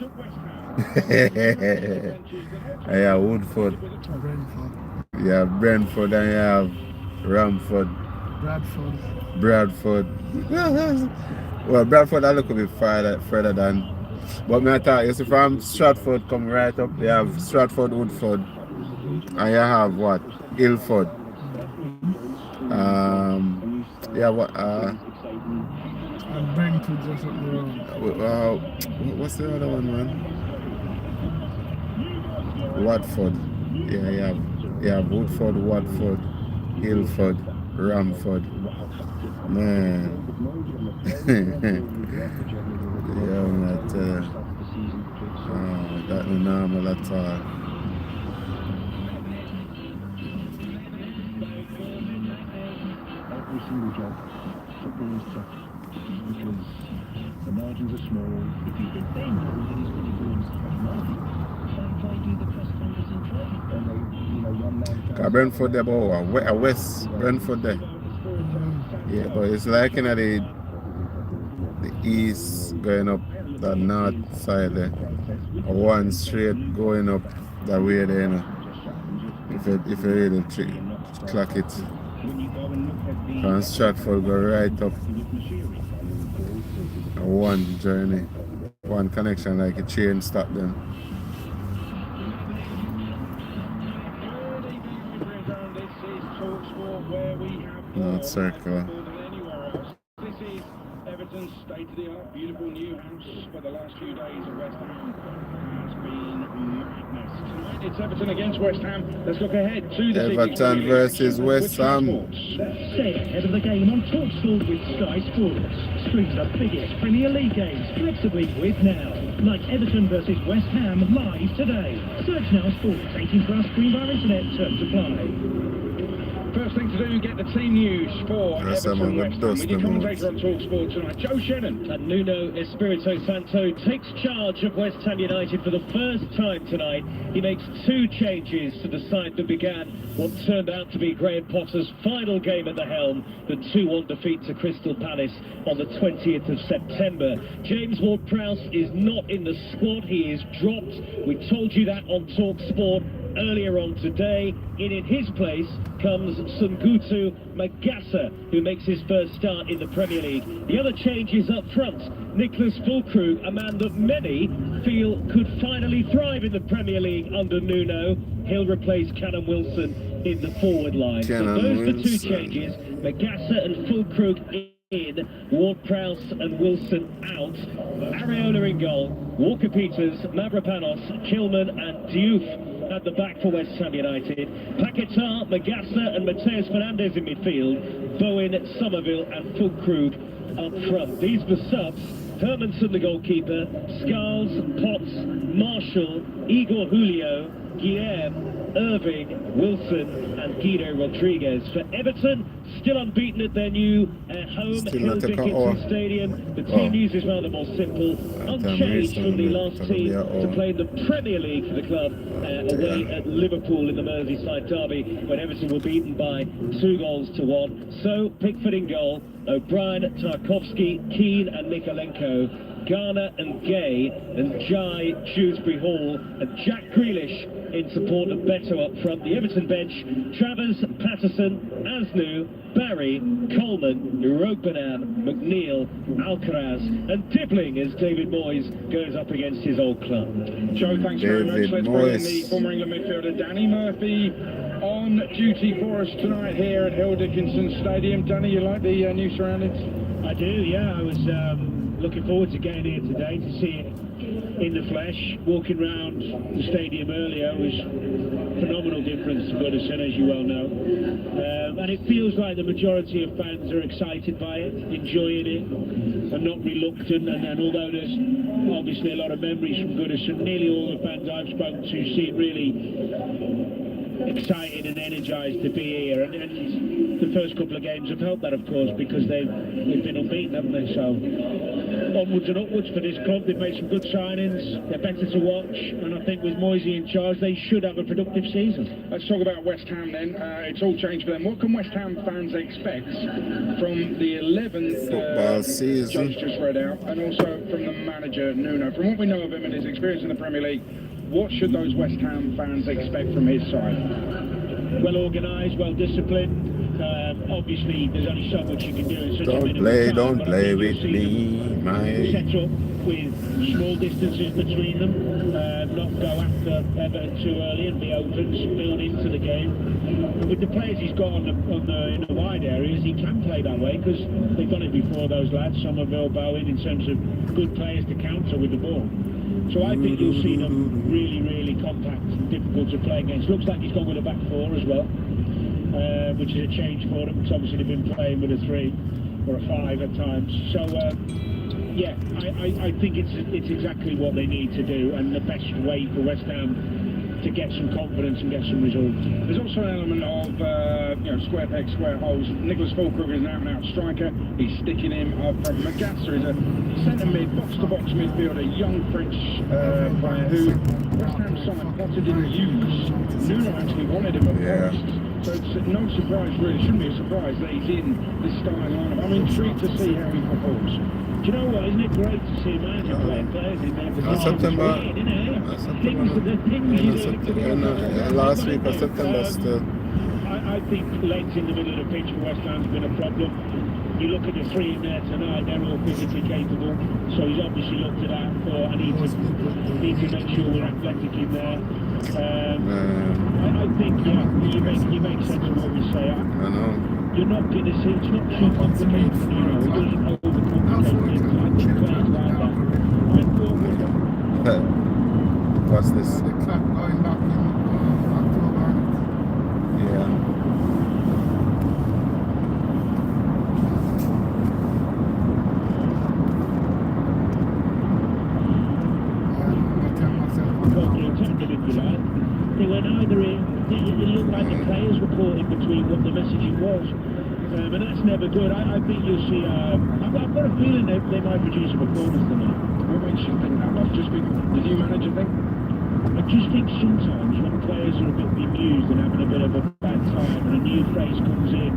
Speaker 1: Yeah, Woodford.
Speaker 2: Brentford.
Speaker 1: Yeah, Brentford, and you have Romford. Bradford. Well, Bradford a little bit further than. But me I thought, you see, from Stratford come right up, you have Stratford, Woodford, and you have what? Ilford. Yeah, what?
Speaker 2: And Brentford just up the road.
Speaker 1: What's the other one, man? Watford. Yeah, you have Woodford, Watford, Ilford, Romford. Man. Yeah, man, I tell you. That no normal at all.
Speaker 5: Every single job, football is tough because the margins are small.
Speaker 6: If you think they know that he's going to go and spend money, why do the press conference in trade?
Speaker 5: And they, one man.
Speaker 1: Brentford there, but West Brentford there. Yeah, but it's like in the east going up the north side there. Or one straight going up that way there, you know. If you really clock it. From Stratford go right up. One journey. One connection like a chain stop them. North Circle.
Speaker 5: This is Everton's state-of-the-art, beautiful new house, but the last few days of West Ham has been madness. Tonight it's Everton against West Ham. Let's look ahead to the
Speaker 1: Everton versus West Ham.
Speaker 6: Stay ahead of the game on TalkSport with Sky Sports. Stream the biggest Premier League games flexibly with Now. Like Everton versus West Ham live today. Search Now Sports. 18+ free via internet. Terms apply.
Speaker 5: First thing to do, get the team news for Everton West Ham. With your commentator on TalkSport tonight, Joe Shannon.
Speaker 3: And Nuno Espirito Santo takes charge of West Ham United for the first time tonight. He makes 2 changes to the side that began what turned out to be Graham Potter's final game at the helm, the 2-1 defeat to Crystal Palace on the 20th of September. James Ward-Prowse is not in the squad. He is dropped. We told you that on TalkSport earlier on today. In his place comes Sungutu Magassa, who makes his first start in the Premier League. The other change is up front. Nicholas Füllkrug, a man that many feel could finally thrive in the Premier League under Nuno. He'll replace Callum Wilson in the forward line. So those are the 2 changes. Magassa and Füllkrug in, Ward-Prowse and Wilson out. Areola in goal, Walker-Peters, Mavropanos, Kilman and Diouf at the back for West Ham United. Paquetá, Magassa and Mateus Fernandes in midfield. Bowen, Somerville and Füllkrug up front. These were subs. Hermanson the goalkeeper, Scarles, Potts, Marshall, Igor Julio, Guilherme, Irving, Wilson and Guido Rodriguez. For Everton, still unbeaten at their new home, Hill Dickinson Stadium. The team news is rather more simple. Unchanged from the last team to play in the Premier League for the club away at Liverpool in the Merseyside derby, when Everton were beaten by 2-1. So, Pickford in goal, O'Brien, Tarkowski, Keane and Nikolenko, Garner and Gay, and Jai, Shrewsbury Hall, and Jack Grealish in support of Beto up front. The Everton bench, Travers, Patterson, Asnu, Barry, Coleman, Ropenan, McNeil, Alcaraz, and Dibbling as David Moyes goes up against his old club.
Speaker 5: Joe, thanks very much. Let's bring in the former England midfielder Danny Murphy on duty for us tonight here at Hill Dickinson Stadium. Danny, you like the new surroundings?
Speaker 3: I do, yeah. I was looking forward to getting here today to see it in the flesh. Walking around the stadium earlier was phenomenal difference to Goodison, as you well know. And it feels like the majority of fans are excited by it, enjoying it, and not reluctant. And although there's obviously a lot of memories from Goodison, nearly all the fans I've spoken to seem really excited and energised to be here. And the first couple of games have helped that, of course, because they've been unbeaten, haven't they? So onwards and upwards for this club. They've made some good signings. They're better to watch, and I think with Moisey in charge, they should have a productive season.
Speaker 5: Let's talk about West Ham then. It's all changed for them. What can West Ham fans expect from the 11th
Speaker 1: football season
Speaker 5: just read out, and also from the manager Nuno? From what we know of him and his experience in the Premier League, what should those West Ham fans expect from his side?
Speaker 3: Well organised, well disciplined. Obviously, there's only so much you can do in such a minimum time.
Speaker 1: Don't play with me, my...
Speaker 3: Set up with small distances between them, not go after Everton too early and be open, build into the game. And with the players he's got in the wide areas, he can play that way, because they've done it before, those lads, Somerville, Bowen, in terms of good players to counter with the ball. So I think you'll see them really, really compact and difficult to play against. Looks like he's gone with a back four as well, which is a change for them. It's obviously they've been playing with a 3 or a 5 at times. So yeah, I think it's exactly what they need to do, and the best way for West Ham to get some confidence and get some results.
Speaker 5: There's also an element of square peg, square holes. Nicholas Fulcrook is now an out striker. He's sticking him up front. Magasser is a centre mid, box-to-box midfielder, young French player who West Ham side Potter didn't use. Nuno actually wanted him at first. So it's no surprise, really. Shouldn't be a surprise that he's in this starting lineup. I'm intrigued to see how he performs.
Speaker 3: Do you know what? Isn't it great to see a manager playing players in there?
Speaker 1: Last week of September still.
Speaker 3: I think length in the middle of the pitch for West Ham's been a problem. You look at the 3 in there tonight, they're all physically capable. So he's obviously looked at that for, I need to make sure we're athletic in there. I think, you make sense of what we say.
Speaker 1: I know.
Speaker 3: You're not going to see, it's not too complicated, it doesn't overcomplicate things. I think players like that. I thought
Speaker 1: what's this?
Speaker 2: The clock going back in October.
Speaker 1: Yeah.
Speaker 3: They were neither in, it looked like the players were caught in between what the messaging was, and that's never good. I think you'll see, I've got a feeling they might produce a performance tonight.
Speaker 5: What makes you think that? Must just be the new manager thing?
Speaker 3: I just think sometimes when players are a bit bemused and having a bit of a bad time and a new face comes in,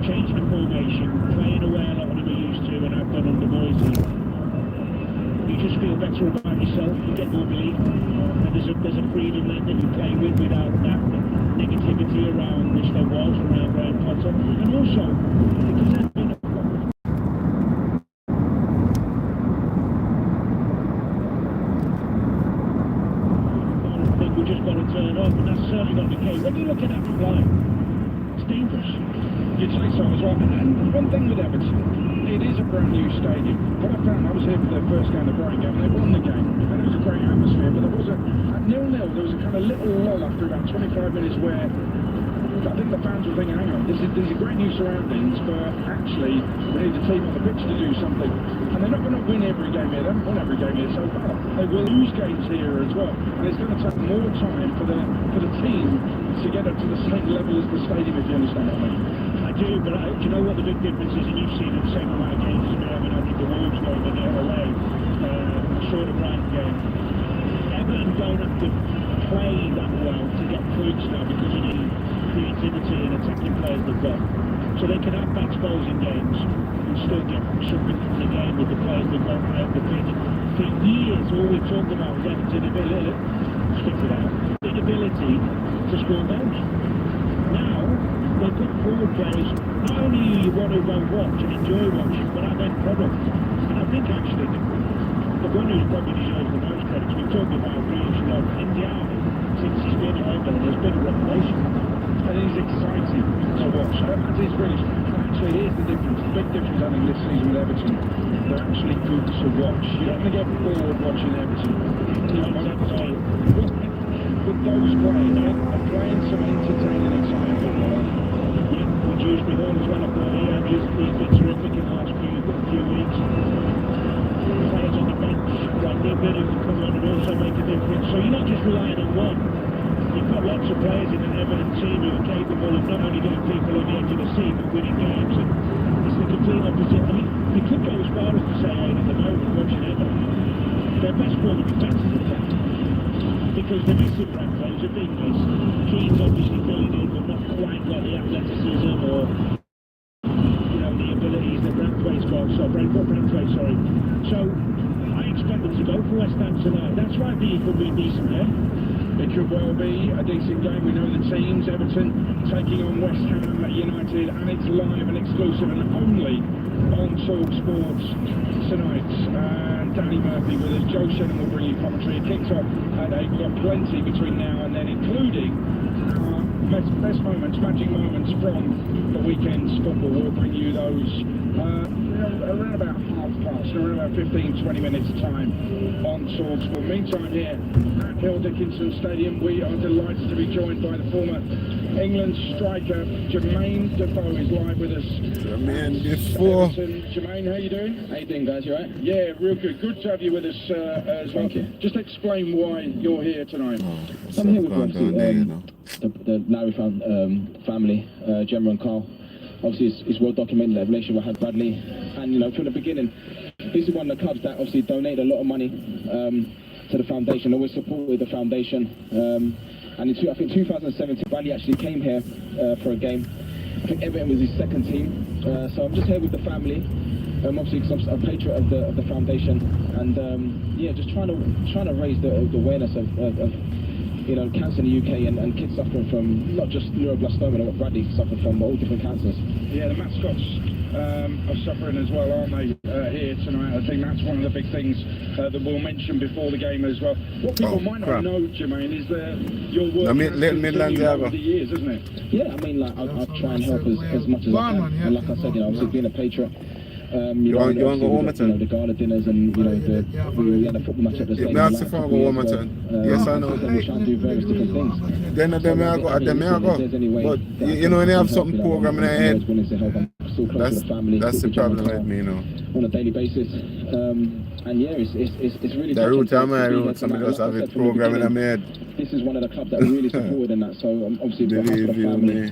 Speaker 3: changing the formation, playing away a lot of them are used to and I've done under Moisey, you just feel better about yourself, you get more belief, and there's a freedom then that you play with without that negativity around which there was around Graham Potter. And also, because there's been a I think we've just got to turn up, and that's certainly not the case. When you look at that line, it's dangerous.
Speaker 5: You'd say so as well. And one thing with Everton, it is a brand new stadium. What I found, I was here for the first game, the Brighton game, and they won the game. And it was a great atmosphere, but there was at 0-0, there was a kind of little lull after about 25 minutes where I think the fans were thinking, hang on, these are great new surroundings, but actually we need the team on the pitch to do something. And they're not going to win every game here, they haven't won every game here so far. They will lose games here as well. And it's going to take more time for the team to get up to the same level as the stadium, if you understand what I mean.
Speaker 3: I do, but do you know what the big difference is? And you've seen the same amount of games as me. I mean, I think the Wolves game and the away, short of Brighton game. Everton don't have to play that well to get points now because of the creativity and attacking players they've got. So they can have bad spells in games and still get something from the game with the players they've got out the pitch. For years, all we've talked about was Everton's inability to score goals. Now, they've got forward players, not only you want to go watch and enjoy watching, but have end product. And I think actually, the one who probably deserves the most credit, we've talked about Grealish a lot, India, since he's been at Everton, has been a revelation.
Speaker 5: And he's exciting to watch. That is really, actually, here's the difference, the big difference I think this season with Everton, they're actually good to watch. You're not going to get bored watching Everton. With those players, they're playing some entertaining, exciting football.
Speaker 3: Dewsbury Hall as well up there, he's been terrific in the last few weeks. Players on the bench, like the ability to come on and also make a difference. So you're not just relying on one. You've got lots of players in an Everton team who are capable of not only getting people on the edge of the seat but winning games. And it's the complete opposite. I mean, you could go as far as to say at the moment, watching Everton, their best form of defence is attack. Because they're missing Branko's a big miss. Keane's obviously filling in, but not quite got the athleticism or the abilities that Branko's got. Sorry. So I expect them to go for West Ham tonight. That's why I think it could be a decent game.
Speaker 5: It could well be a decent game. We know the teams. Everton taking on West Ham United, and it's live and exclusive and only on Talk Sports tonight. And Danny Murphy with us. Joe Shannon will bring you commentary. It kicks off at 8. We've got plenty between now and then, including our best moments, magic moments from the weekend's football. We'll bring you those around about around about 15-20 minutes time on Talk Sport. Meantime, here at Hill Dickinson Stadium, we are delighted to be joined by the former England striker Jermaine Defoe is live with us.
Speaker 1: Jermaine Defoe.
Speaker 5: Jermaine, how you doing?
Speaker 7: How you doing, guys? You alright?
Speaker 5: Yeah, real good. Good to have you with us as well.
Speaker 7: Thank you.
Speaker 5: Just explain why you're here tonight.
Speaker 7: I'm here with the Larry family, Gemma and Carl. Obviously, it's well documented that relationship I had Bradley, and from the beginning, this is one of the clubs that obviously donated a lot of money to the foundation. Always supported the foundation, and I think 2017, Bradley actually came here for a game. I think Everton was his second team, so I'm just here with the family. Obviously, because I'm a patriot of the foundation, and just trying to raise the awareness of cancer in the UK and kids suffering from not just neuroblastoma, what Bradley suffered from, but all different cancers.
Speaker 5: Yeah, the mascots are suffering as well, aren't they, here tonight? I think that's one of the big things that we'll mention before the game as well. What people might not know, Jermaine, is that your work has continued over the years, isn't it?
Speaker 7: Yeah, I mean, like, I try and help as much as I can. And like I said, obviously being a patriot, you want to go Wilmington? The gala dinners and we had a football match at the same time.
Speaker 1: Yes, I know. Yes, I know.
Speaker 7: We try and do various different things.
Speaker 1: Then I go. But when you have something programmed in your head, that's the problem with me,
Speaker 7: on a daily basis. And yeah, it's really
Speaker 1: the route I'm at, somebody does have it programmed in my head.
Speaker 7: This is one of the clubs that really supported in that. So obviously, for the family,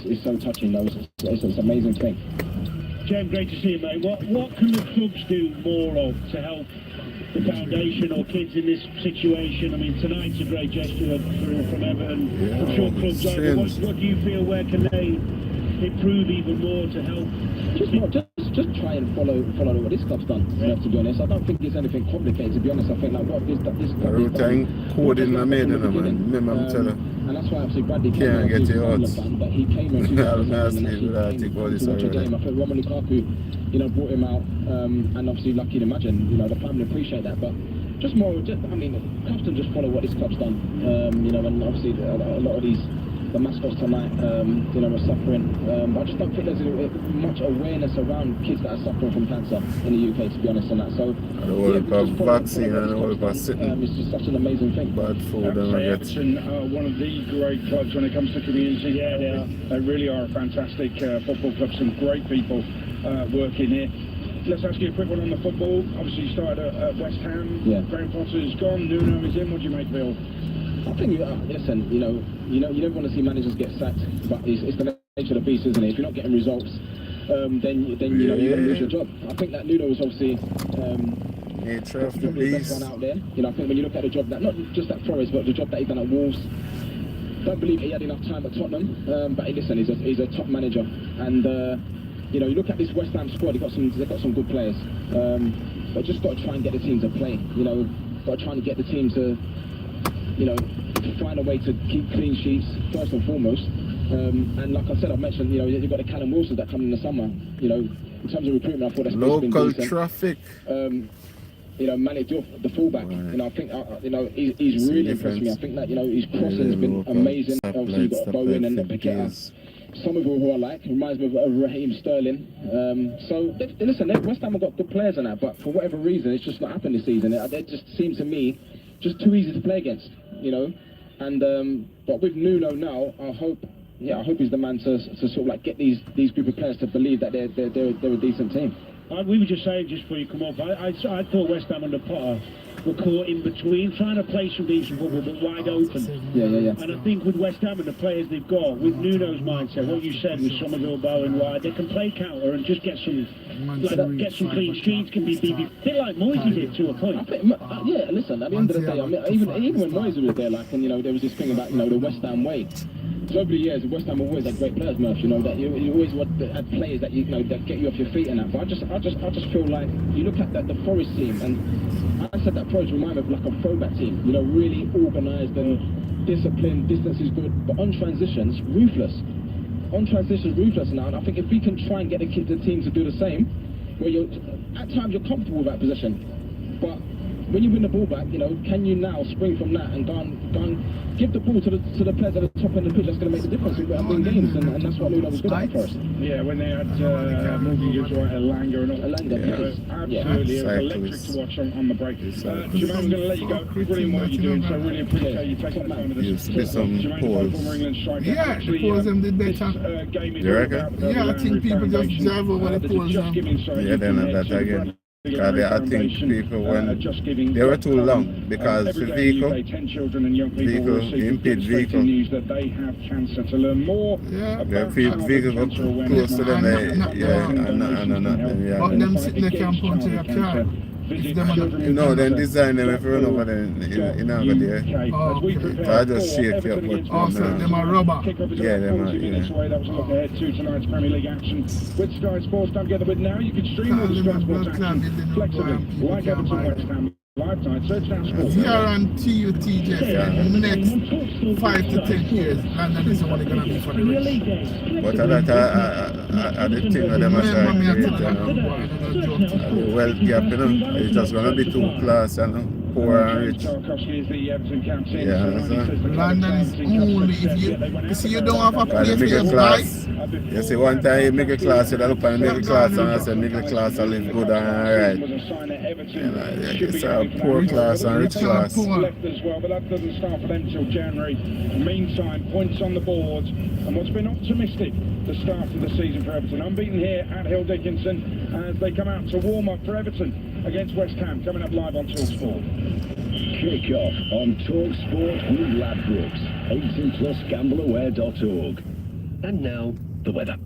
Speaker 7: it's so touching. It's an amazing thing.
Speaker 3: Jem, great to see you, mate. What can the clubs do more of to help the foundation or kids in this situation? I mean, tonight's a great gesture from Everton.
Speaker 1: Yeah,
Speaker 3: I'm sure clubs are. What do you feel? Where can they improve even more to help?
Speaker 7: Just try and follow what this club's done. To be honest, I don't think there's anything complicated. To be honest, I think like what this club has done.
Speaker 1: Coding I made, remember I'm telling.
Speaker 7: And that's why obviously Bradley
Speaker 1: can't get it out.
Speaker 7: But he came in 2007 and came to watch a game. I think Romelu Lukaku, brought him out, and obviously, like you'd imagine, the family appreciate that. But just clubs can just follow what this club's done, and obviously a lot of the mascots tonight, are suffering. I just don't think there's much awareness around kids that are suffering from cancer in the UK, to be honest, on that. So,
Speaker 1: vaccine and all about sitting.
Speaker 7: It's just such an amazing thing.
Speaker 1: Bad food and
Speaker 5: Everton are one of the great clubs when it comes to community. Yeah, they are. They really are a fantastic football club. Some great people working here. Let's ask you a quick one on the football. Obviously, you started at West Ham.
Speaker 7: Yeah.
Speaker 5: Graham Potter's gone. Nuno is in. What do you make, Bill?
Speaker 7: I think, listen, you never want to see managers get sacked, but it's the nature of the beast, isn't it? If you're not getting results, then you're going to lose your job. I think that Nuno was obviously
Speaker 1: nature of the
Speaker 7: probably the
Speaker 1: beast.
Speaker 7: best one out there. I think when you look at the job that, not just at Forest, but the job that he done at Wolves, don't believe he had enough time at Tottenham. But listen, he's a top manager, and you look at this West Ham squad. They've got some good players, but just got to try and get the team to play. Got to try and get the team to find a way to keep clean sheets first and foremost. And like I said, I've mentioned, you've got the Callum Wilsons that come in the summer. In terms of recruitment, I thought that's
Speaker 1: local traffic.
Speaker 7: Malik Diouf, the fullback.
Speaker 1: Right.
Speaker 7: I think he's really impressed me. I think that his crossing has been amazing. Obviously, you've got Bowen and Paqueta. Some of who I like, reminds me of Raheem Sterling. So listen, West Ham have got good players in that, but for whatever reason, it's just not happened this season. It just seems to me just too easy to play against, And but with Nuno now, I hope he's the man to sort of like get these group of players to believe that they're a decent team.
Speaker 3: We were just saying just before you come up, I thought West Ham under Potter
Speaker 5: were caught in between, trying to play some decent football, but wide open.
Speaker 7: Yeah.
Speaker 5: And I think with West Ham and the players they've got, with Nuno's mindset, what you said with Somerville bowling wide, they can play counter and just get some clean sheets. Can be a bit like Moisey did to a point.
Speaker 7: Listen, at the end of the day, I mean, even when Moisey was there, like, and you know, there was this thing about, you know, the West Ham way. So over the years, West Ham always had great players, Murph. You know that you always had players that you know that get you off your feet and that. But I just feel like you look at the Forest team, and I said that approach reminded me of like a throwback team. You know, really organised and disciplined. Distance is good, but on transitions, ruthless. On transitions, ruthless now. And I think if we can try and get the team to do the same, where you're at times you're comfortable with that position, but when you win the ball back, you know, can you now spring from that and go and give the ball to the players at the top end of the pitch? That's going to make the difference in games, and that's what Nuno was good at first.
Speaker 5: Yeah, when they had Morgan gives right Elanga and all. Absolutely, it was electric to watch on the break. Jermaine, I'm going to let you go. Brilliant what you're doing, so I really appreciate you taking the time with us.
Speaker 1: Used to be some polls.
Speaker 2: Yeah, the polls them did better.
Speaker 1: You reckon?
Speaker 2: Yeah, I think people just drive over the polls now.
Speaker 1: Yeah, they're not that again. Because I think people, when they were too long, because the vehicle impede vehicle.
Speaker 5: That they have cancer to learn more.
Speaker 2: Yeah,
Speaker 1: the vehicle go close to them.
Speaker 2: But them sitting there can punch in a car.
Speaker 1: You know, then design them if you run over them, you know, there. So I just shake you up.
Speaker 2: Also, them are rubber.
Speaker 1: Yeah, them are, yeah.
Speaker 5: That was a look ahead to tonight's Premier League action with Sky Sports. Time together with now. You can stream all the Sky Sports action flexibly, like Everton West Ham. Live tonight, search down Sports.
Speaker 2: We are on TUTJ for the next 5 to 10 years, and that is only going to be for the rich.
Speaker 1: But I the thing with them as a wealth gap, you know. It's just going to be two class, you know, poor and rich. Yeah,
Speaker 2: London is only if you see you don't have a place for your life.
Speaker 1: You see, one time you middle class, you look at the middle class, and I say middle class I live good and alright. You know, it's a poor class and rich class.
Speaker 5: Left as well, but that doesn't start for them till January. Meantime, points on the board, and what's been optimistic, the start of the season for Everton. Unbeaten here at Hill Dickinson as they come out to warm up for Everton against West Ham, coming up live on TalkSport.
Speaker 8: Kick-off on TalkSport with Ladbrokes. 18plusgambleaware.org. And now, the weather.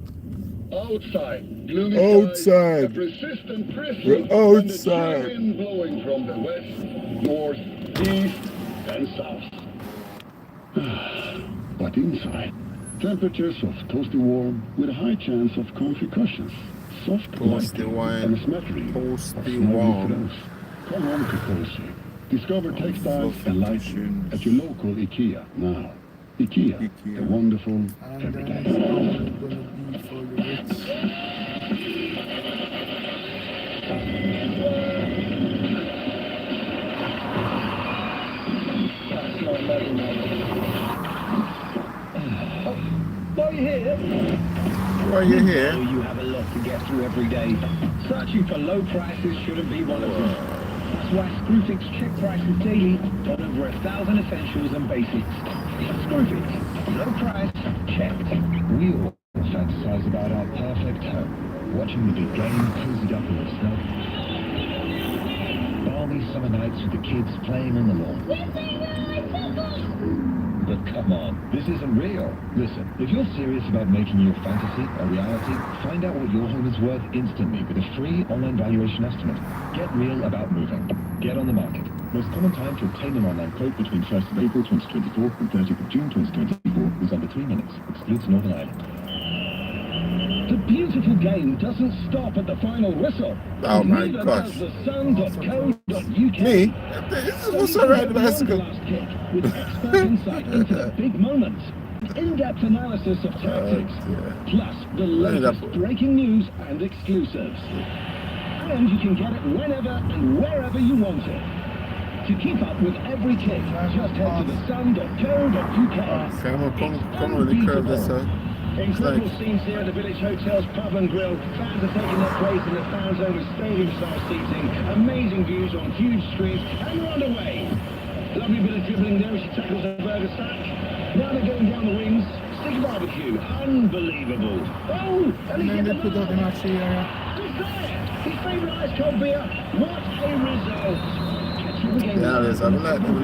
Speaker 9: Outside, gloomy
Speaker 1: Outside.
Speaker 9: a persistent drizzle,
Speaker 1: We're outside.
Speaker 9: and the chill wind blowing from the west, north, east, and south. But inside, temperatures of toasty warm with a high chance of comfy cushions, soft
Speaker 1: Toasty
Speaker 9: light,
Speaker 1: wine,
Speaker 9: and a smattering
Speaker 1: toasty
Speaker 9: of snuggy
Speaker 1: warm.
Speaker 9: throws. Come home to cozy. Discover textiles and lighting at your local IKEA now. IKEA, the wonderful everyday.
Speaker 8: While you're here,
Speaker 1: Why are you here?
Speaker 8: oh, you have a lot to get through every day. Searching for low prices shouldn't be one of them. That's why Screwfix check prices daily on over 1,000 essentials and basics. Screwfix, low price, checked. We all fantasize about our perfect home. Watching the big game, cozied up in the snow. Balmy summer nights with the kids playing on the lawn. But come on, this isn't real. Listen, if you're serious about making your fantasy a reality, find out what your home is worth instantly with a free online valuation estimate. Get real about moving. Get on the market. Most common time to obtain an online quote between 1st of April 2024 and 30th of June 2024 is under 3 minutes. Excludes Northern Ireland. The beautiful game doesn't stop at the final whistle.
Speaker 1: Oh my gosh. Me? This was alright, bicycle.
Speaker 8: With expert insight into the big moments, in-depth analysis of tactics, plus the latest breaking news and exclusives. And you can get it whenever and wherever you want it. To keep up with every kick, just head to thesun.co.uk.
Speaker 1: Come on, the curve, that's all.
Speaker 8: Incredible scenes here at the Village Hotel's Pub and Grill. Fans are taking their place in the fan zone with stadium-style seating. Amazing views on huge screens, and we're underway. Lovely bit of dribbling there as she tackles the burger stack. Now they're going down the wings. Sticky barbecue. Unbelievable. Oh, and he's hit the mark. He's there. His favourite ice cold beer. What a result. Catch you
Speaker 1: Yeah, there's a lot of them.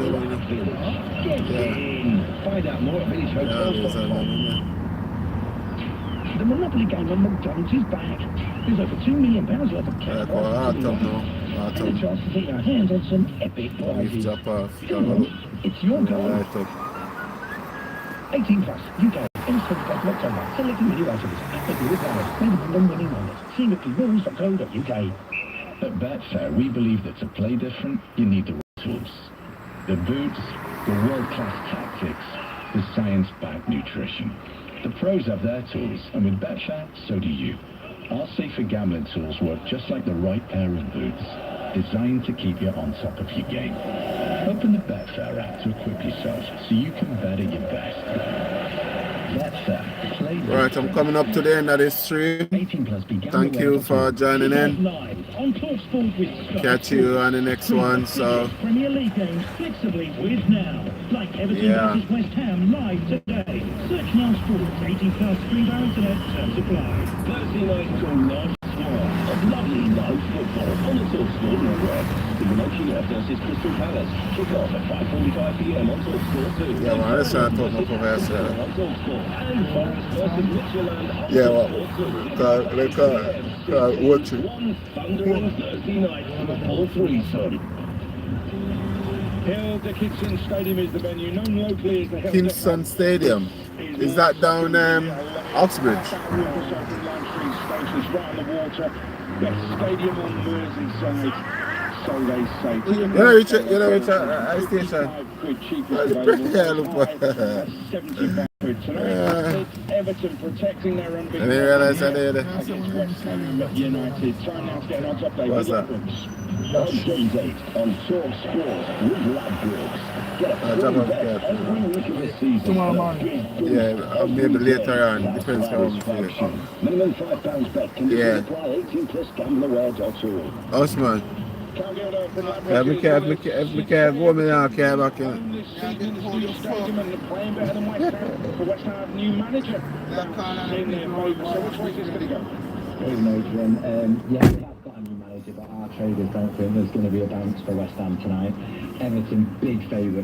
Speaker 4: Find out more at Village
Speaker 1: Yeah,
Speaker 4: Hotel.
Speaker 1: there's a lot of them.
Speaker 3: The Monopoly game on McDonald's is back. There's over £2 million worth of cash
Speaker 1: Like our Autumn now.
Speaker 3: and a
Speaker 1: Autumn.
Speaker 3: chance to get your hands on some epic
Speaker 1: Leaf
Speaker 3: prizes.
Speaker 1: drop off.
Speaker 3: Come on, it's your goal.
Speaker 1: Light up.
Speaker 3: 18 plus, UK, M25 October. Selecting menu items. Happy with ours. Maybe one winning on it. See rules.co.uk.
Speaker 8: At Betfair, we believe that to play different, you need the right tools. The boots, the world-class tactics, the science-backed nutrition. The pros have their tools, and with Betfair, so do you. Our safer gambling tools work just like the right pair of boots, designed to keep you on top of your game. Open the Betfair app to equip yourself so you can bet at your best. Betfair, play
Speaker 1: Right, I'm coming up to the end of this stream.
Speaker 3: 18 plus began
Speaker 1: Thank you for joining in.
Speaker 3: live on TalkSport with Sky
Speaker 1: Catch you on the next one. So,
Speaker 3: Premier League games flexibly with Now. Like Everton
Speaker 1: Yeah.
Speaker 3: versus West Ham live today. Search Now Sports 18 plus 3 bar internet terms apply.
Speaker 4: Thursday night till night of lovely live football on the TalkSport network. The Motorway versus Crystal Palace. Kick off at 5:45 p.m. on TalkSport 2.
Speaker 1: yeah, man, let's start talking about Professor.
Speaker 4: On TalkSport. And Forest versus Midtjylland on
Speaker 1: Yeah, well,
Speaker 4: TalkSport 2.
Speaker 1: watch it.
Speaker 4: One thundering Thursday night before threesome.
Speaker 5: Hill Dickinson Stadium is the venue, known locally as the Hill
Speaker 1: Kingston Stadium. Is that down Oxbridge?
Speaker 5: Right on the water. Best stadium on Merseyside, so they say.
Speaker 1: You know which station?
Speaker 5: £5 cheapest
Speaker 1: Yeah, look
Speaker 5: available. £75 tonight. It's Everton protecting their
Speaker 1: I didn't realize that they
Speaker 5: against West Ham United. Time now to get on top.
Speaker 1: What's that?
Speaker 4: On James 8 on Talk Sports with Ladbrokes. Get a
Speaker 1: jump
Speaker 4: free
Speaker 1: up
Speaker 4: bet
Speaker 1: there.
Speaker 4: every week of the season.
Speaker 2: Tomorrow morning.
Speaker 1: Yeah, maybe later on. Depends how I'm feeling.
Speaker 4: Minimum £5 bet. Conditions
Speaker 1: Yeah.
Speaker 4: apply. 18 plus gambleaware.org.
Speaker 1: Osman, if we can't go, me now, can't back in.
Speaker 5: Playing better than West Ham. For West Ham, new manager. That's in their favour. So which way is this going to go?
Speaker 10: Adrian, yeah, we have got a new manager, but our traders don't think there's going to be a bounce for West Ham tonight. Everton, big favourite